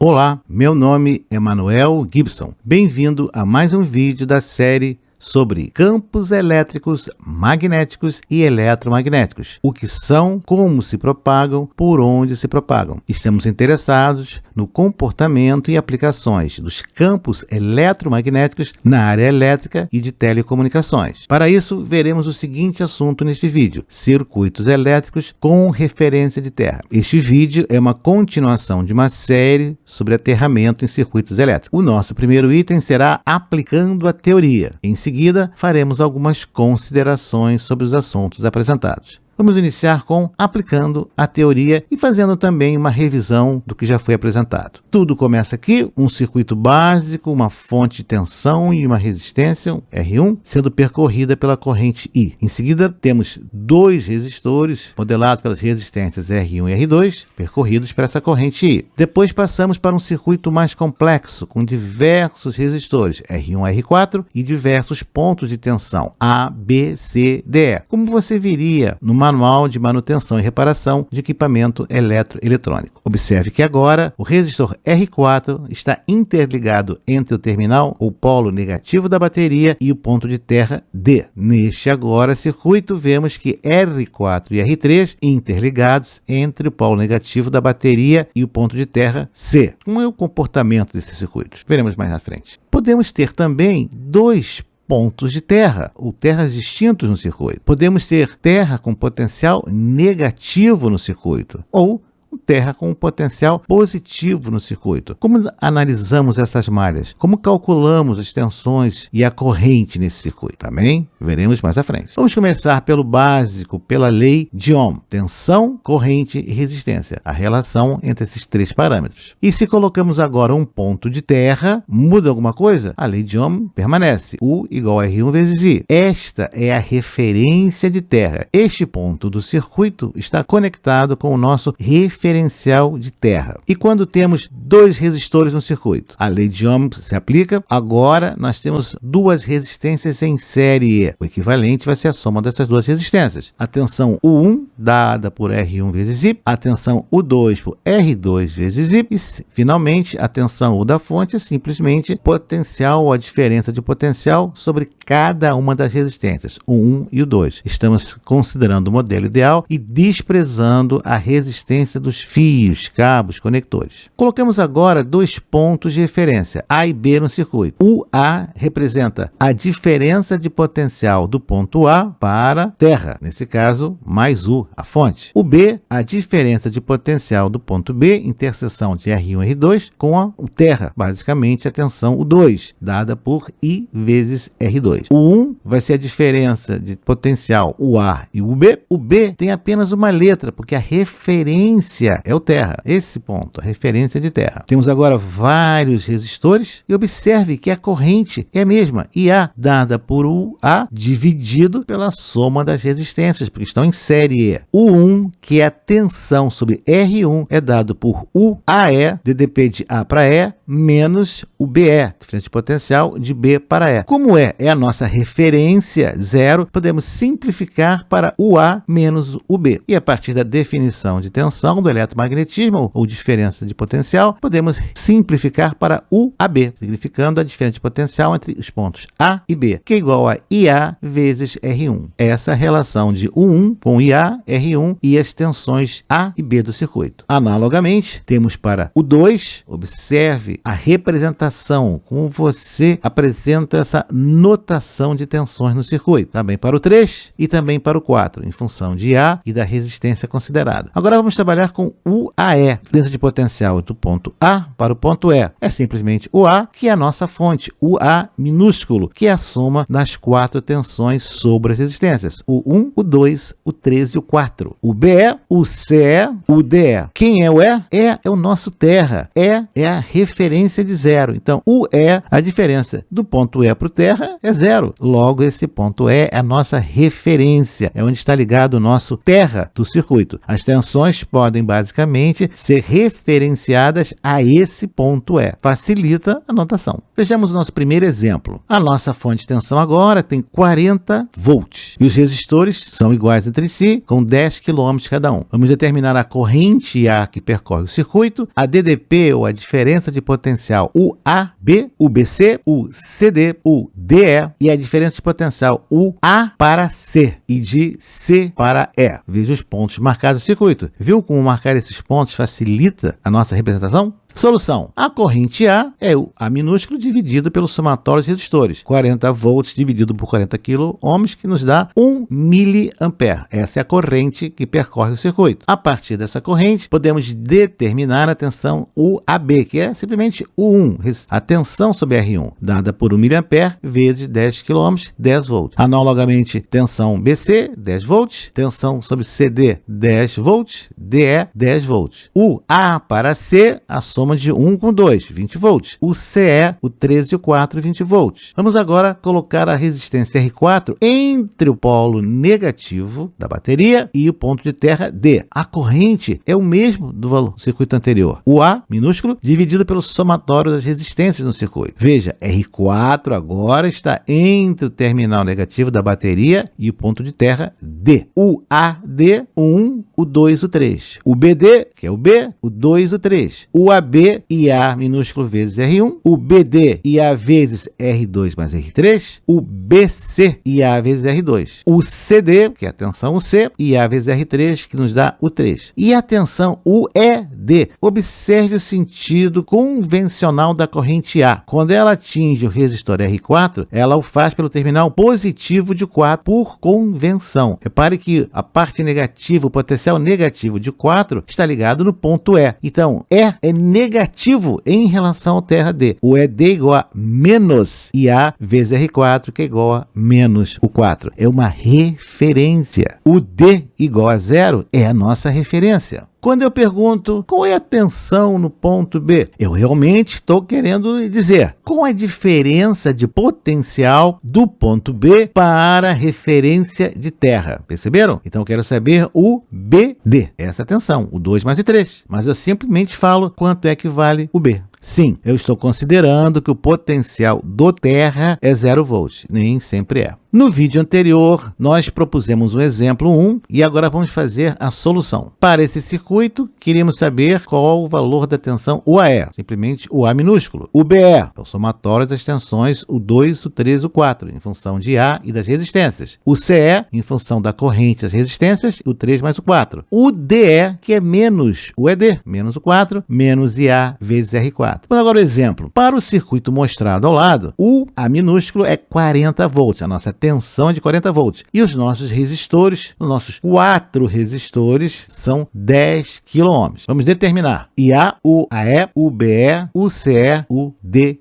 Olá, meu nome é Manuel Gibson. Bem-vindo a mais um vídeo da série sobre campos elétricos, magnéticos e eletromagnéticos. O que são, como se propagam, por onde se propagam. Estamos interessados no comportamento e aplicações dos campos eletromagnéticos na área elétrica e de telecomunicações. Para isso, veremos o seguinte assunto neste vídeo: circuitos elétricos com referência de terra. Este vídeo é uma continuação de uma série sobre aterramento em circuitos elétricos. O nosso primeiro item será aplicando a teoria. Em seguida, faremos algumas considerações sobre os assuntos apresentados. Vamos iniciar com aplicando a teoria e fazendo também uma revisão do que já foi apresentado. Tudo começa aqui, um circuito básico, uma fonte de tensão e uma resistência, um R1, sendo percorrida pela corrente I. Em seguida, temos dois resistores, modelados pelas resistências R1 e R2, percorridos por essa corrente I. Depois passamos para um circuito mais complexo, com diversos resistores, R1 e R4, e diversos pontos de tensão, A, B, C, D, E, como você viria no manual de manutenção e reparação de equipamento eletrônico. Observe que agora o resistor R4 está interligado entre o terminal ou polo negativo da bateria e o ponto de terra D. Neste agora circuito, vemos que R4 e R3 interligados entre o polo negativo da bateria e o ponto de terra C. Como é o comportamento desses circuitos? Veremos mais na frente. Podemos ter também dois pontos de terra, ou terras distintos no circuito. Podemos ter terra com potencial negativo no circuito, ou terra com um potencial positivo no circuito. Como analisamos essas malhas? Como calculamos as tensões e a corrente nesse circuito? Também veremos mais à frente. Vamos começar pelo básico, pela lei de Ohm. Tensão, corrente e resistência. A relação entre esses três parâmetros. E se colocamos agora um ponto de terra, muda alguma coisa? A lei de Ohm permanece. U igual a R1 vezes I. Esta é a referência de terra. Este ponto do circuito está conectado com o nosso referencial de terra. E quando temos dois resistores no circuito, a lei de Ohm se aplica. Agora nós temos duas resistências em série. O equivalente vai ser a soma dessas duas resistências. A tensão U1 dada por R1 vezes I, a tensão U2 por R2 vezes I, e finalmente a tensão U da fonte é simplesmente potencial ou a diferença de potencial sobre cada uma das resistências, o 1 e o 2. Estamos considerando o modelo ideal e desprezando a resistência dos fios, cabos, conectores. Colocamos agora dois pontos de referência, A e B no circuito. O A representa a diferença de potencial do ponto A para terra, nesse caso, mais U, a fonte. O B, a diferença de potencial do ponto B, interseção de R1 e R2, com a terra, basicamente a tensão U2, dada por I vezes R2. O 1 vai ser a diferença de potencial, o A e o B. O B tem apenas uma letra, porque a referência é o terra. Esse ponto, a referência de terra. Temos agora vários resistores e observe que a corrente é a mesma, IA, dada por UA dividido pela soma das resistências, porque estão em série. U1, que é a tensão sobre R1, é dado por UAE, DDP de A para E, menos o BE, diferença de potencial de B para E. Como é a nossa referência zero, podemos simplificar para UA menos o B. E a partir da definição de tensão do eletromagnetismo, ou diferença de potencial, podemos simplificar para UAB, significando a diferença de potencial entre os pontos A e B, que é igual a IA vezes R1. Essa é a relação de U1 com IA, R1 e as tensões A e B do circuito. Analogamente, temos para o 2, observe a representação, como você apresenta essa notação de tensões no circuito. Também para o 3 e também para o 4, em função de A e da resistência considerada. Agora vamos trabalhar com UAE, diferença de potencial do ponto A para o ponto E. É simplesmente o A, que é a nossa fonte, o A minúsculo, que é a soma das quatro tensões sobre as resistências, o 1, o 2, o 3 e o 4. O BE, o CE, o DE. Quem é o E? E é o nosso terra. E é a referência de zero. Então, o E, a diferença do ponto E para o terra é zero. Logo, esse ponto E é a nossa referência, é onde está ligado o nosso terra do circuito. As tensões podem basicamente ser referenciadas a esse ponto E. Facilita a notação. Vejamos o nosso primeiro exemplo. A nossa fonte de tensão agora tem 40 volts e os resistores são iguais entre si, com 10 km cada um. Vamos determinar a corrente IA que percorre o circuito, a DDP, ou a diferença de potencial, o AB, o BC, o CD, o DE e a diferença de potencial, o A para C e de C para E. Veja os pontos marcados no circuito. Viu como marcar esses pontos facilita a nossa representação? Solução. A corrente A é o A minúsculo dividido pelo somatório de resistores. 40 volts dividido por 40 kΩ, que nos dá 1 miliampere. Essa é a corrente que percorre o circuito. A partir dessa corrente, podemos determinar a tensão UAB, que é simplesmente U1, a tensão sobre R1, dada por 1 miliampere vezes 10 kΩ, 10 volts. Analogamente, tensão BC, 10 volts, tensão sobre CD, 10 volts, DE, 10 volts. O A para C, a soma de 1 com 2, 20 volts. O CE, o 13 e o 4, 20 volts. Vamos agora colocar a resistência R4 entre o polo negativo da bateria e o ponto de terra D. A corrente é o mesmo do circuito anterior. O A minúsculo dividido pelo somatório das resistências no circuito. Veja, R4 agora está entre o terminal negativo da bateria e o ponto de terra D. O AD, o 1, o 2 e o 3. O BD, que é o B, o 2 e o 3. O AB e A minúsculo vezes R1, o BD e A vezes R2 mais R3, o BC e A vezes R2, o CD, que é a tensão C, e A vezes R3, que nos dá o 3. E a tensão UED, observe o sentido convencional da corrente A. Quando ela atinge o resistor R4, ela o faz pelo terminal positivo de 4 por convenção. Repare que a parte negativa, o potencial negativo de 4, está ligado no ponto E. Então, E é negativo em relação ao terra D. O ED igual a menos IA vezes R4, que é igual a menos o 4. É uma referência. O D igual a 0 é a nossa referência. Quando eu pergunto qual é a tensão no ponto B, eu realmente estou querendo dizer qual é a diferença de potencial do ponto B para a referência de terra. Perceberam? Então eu quero saber o BD, essa tensão, o 2 mais o 3. Mas eu simplesmente falo quanto é que vale o B. Sim, eu estou considerando que o potencial do terra é 0 volts, nem sempre é. No vídeo anterior, nós propusemos um exemplo 1 e agora vamos fazer a solução. Para esse circuito, queríamos saber qual o valor da tensão UAE, simplesmente o A minúsculo. O BE é o somatório das tensões, o 2, o 3 e o 4, em função de A e das resistências. O CE, em função da corrente das resistências, o 3 mais o 4. O DE, que é menos o ED, menos o 4, menos IA vezes R4. Vamos agora o exemplo. Para o circuito mostrado ao lado, o A minúsculo é 40 volts, a nossa tensão é de 40 volts. E os nossos resistores, os nossos 4 resistores, são 10 kΩ. Vamos determinar IA, o AE, o BE, o CE, o DE.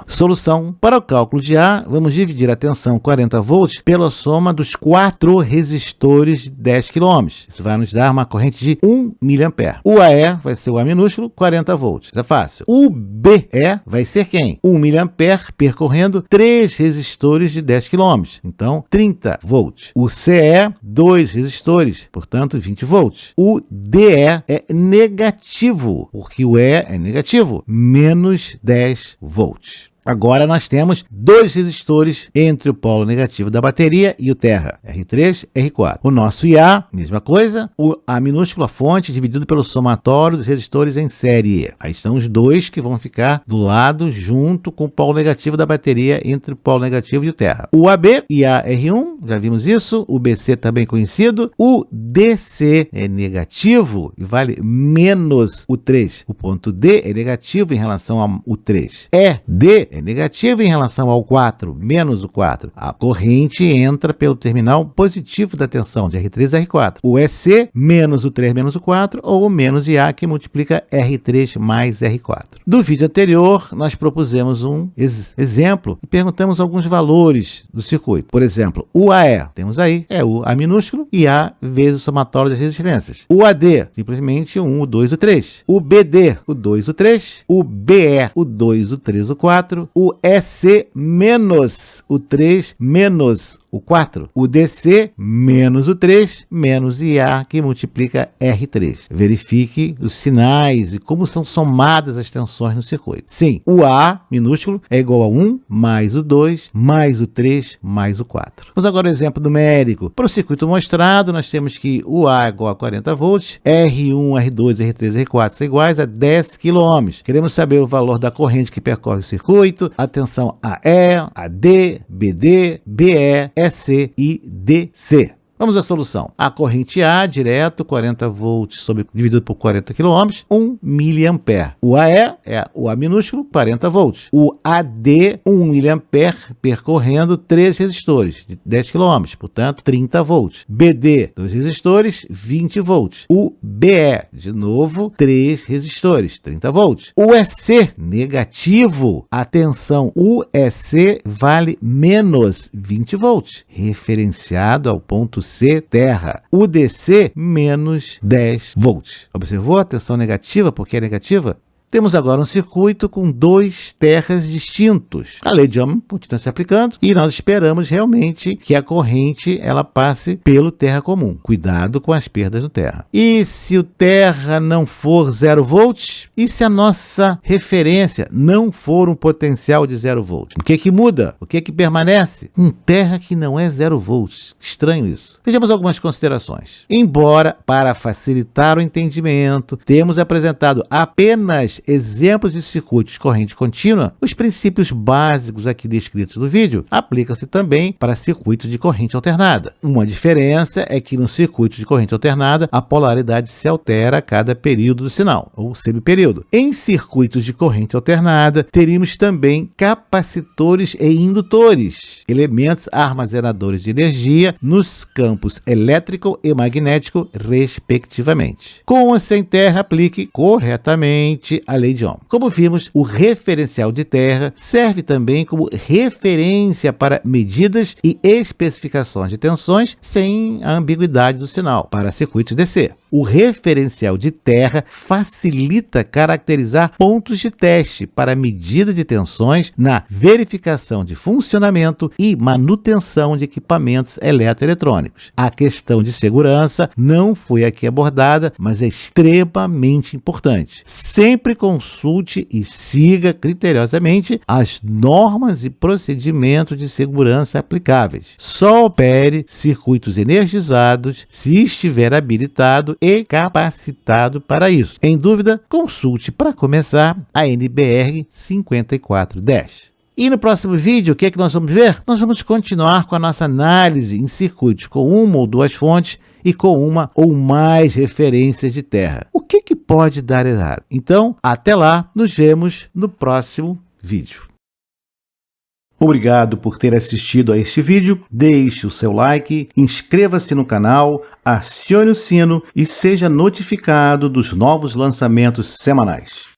Solução. Para o cálculo de A, vamos dividir a tensão 40 volts pela soma dos 4 resistores de 10 kΩ. Isso vai nos dar uma corrente de 1 miliampere. O AE vai ser o A minúsculo, 40 volts. Isso é fácil. O BE vai ser quem? 1 miliampere percorrendo 3 resistores de 10 kΩ. Então, 30 volts. O CE, 2 resistores, portanto, 20 volts. O DE é negativo, porque o E é negativo, menos 10 volts. Agora nós temos 2 resistores entre o polo negativo da bateria e o terra, R3 e R4. O nosso IA, mesma coisa, o A minúsculo, a fonte, dividido pelo somatório dos resistores em série. Aí estão os 2 que vão ficar do lado junto com o polo negativo da bateria entre o polo negativo e o terra. O AB, IA R1, já vimos isso, o BC também conhecido, o DC é negativo e vale menos o 3. O ponto D é negativo em relação ao 3. ED é negativo em relação ao 4, menos o 4. A corrente entra pelo terminal positivo da tensão de R3 a R4. O EC menos o 3 menos o 4 ou o menos IA que multiplica R3 mais R4. Do vídeo anterior, nós propusemos um exemplo e perguntamos alguns valores do circuito. Por exemplo, o AE, temos aí, é o A minúsculo e A vezes o somatório das resistências. O AD, simplesmente o 1, o 2, o 3. O BD, o 2, o 3. O BE, o 2, o 3, o 4. O EC menos o 3 menos o 4. O DC menos o 3 menos IA, que multiplica R3. Verifique os sinais e como são somadas as tensões no circuito. Sim, o A minúsculo é igual a 1 mais o 2 mais o 3 mais o 4. Vamos agora ao exemplo numérico. Para o circuito mostrado, nós temos que o A é igual a 40 volts, R1, R2, R3, R4 são iguais a 10 km. Queremos saber o valor da corrente que percorre o circuito, a tensão AE, AD, BD, BE, EC e DC. Vamos à solução. A corrente A, direto, 40 volts dividido por 40 km, 1 mA. O AE é o A minúsculo, 40 volts. O AD, 1 mA percorrendo 3 resistores, de 10 km, portanto, 30 volts. BD, 2 resistores, 20 volts. O BE, de novo, 3 resistores, 30 volts. O EC, negativo, a tensão UEC vale menos 20 volts, referenciado ao ponto C, terra. O DC, menos 10 volts. Observou a tensão negativa? Por que é negativa? Temos agora um circuito com 2 terras distintos. A lei de Ohm continua se aplicando e nós esperamos realmente que a corrente ela passe pelo terra comum. Cuidado com as perdas do terra. E se o terra não for 0 volts? E se a nossa referência não for um potencial de 0 volts? O que muda? O que permanece? Um terra que não é 0 volts. Estranho isso. Vejamos algumas considerações. Embora, para facilitar o entendimento, temos apresentado apenas exemplos de circuitos de corrente contínua, os princípios básicos aqui descritos no vídeo aplicam-se também para circuitos de corrente alternada. Uma diferença é que no circuito de corrente alternada, a polaridade se altera a cada período do sinal, ou semiperíodo. Em circuitos de corrente alternada, teríamos também capacitores e indutores, elementos armazenadores de energia nos campos elétrico e magnético, respectivamente. Com ou sem terra, aplique corretamente a lei de Ohm. Como vimos, o referencial de terra serve também como referência para medidas e especificações de tensões sem a ambiguidade do sinal para circuitos DC. O referencial de terra facilita caracterizar pontos de teste para medida de tensões na verificação de funcionamento e manutenção de equipamentos eletroeletrônicos. A questão de segurança não foi aqui abordada, mas é extremamente importante. Sempre consulte e siga criteriosamente as normas e procedimentos de segurança aplicáveis. Só opere circuitos energizados se estiver habilitado e capacitado para isso. Em dúvida, consulte para começar a NBR 5410. E no próximo vídeo, o que é que nós vamos ver? Nós vamos continuar com a nossa análise em circuitos com uma ou duas fontes e com uma ou mais referências de terra. O que pode dar errado? Então, até lá, nos vemos no próximo vídeo. Obrigado por ter assistido a este vídeo, deixe o seu like, inscreva-se no canal, acione o sino e seja notificado dos novos lançamentos semanais.